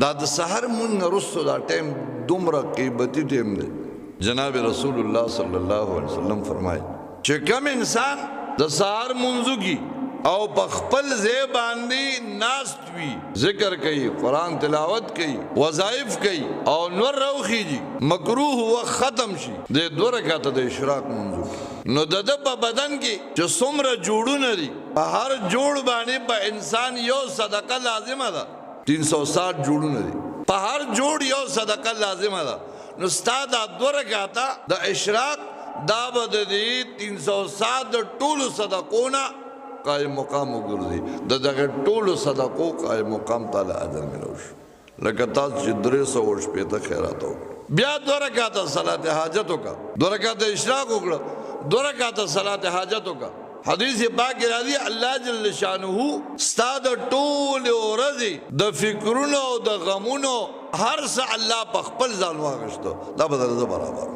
دا د سحر مون رسو دا ټیم دومره قیمتي ټیم دی. جناب رسول الله صلی الله علیه وسلم فرمایي چې کم انسان د سحر منځو کی او په خپل ځای باندې ناست وي، ذکر کوي، قرآن تلاوت کوي، وظایف کوي او نور راوخیږي، مکروه وخت ختم شي د 2 رکعاته د اشراق منځو کی، نو د په بدن کې چې څومره جوړونه دي په هر جوړ باندې په انسان یو صدقه لازمه ده. 360 جوړونه دي، په هر جوړ یو صدقه لازمه ده. نو ستا دا 2 رکعاته د اشراق دا به د 360 د ټولو صدقونه قائم مقام وګرځي، د دغه ټولو صدقو قائم مقام تعالی اجر ملو شي. لکه تاسو چې 360 خیرات وکړه، بیا 2 رکعاته صلات حاجت وکړه، 2 رکعاته اشراق وکړه، 2 رکعاته صلات حاجت وکړه. حدیث پاک راځي الله جل شانه ستا د ټول ورځې د فکرونو او د غمونو هر څه الله په خپل ځان واغشتو، دا به درته برابر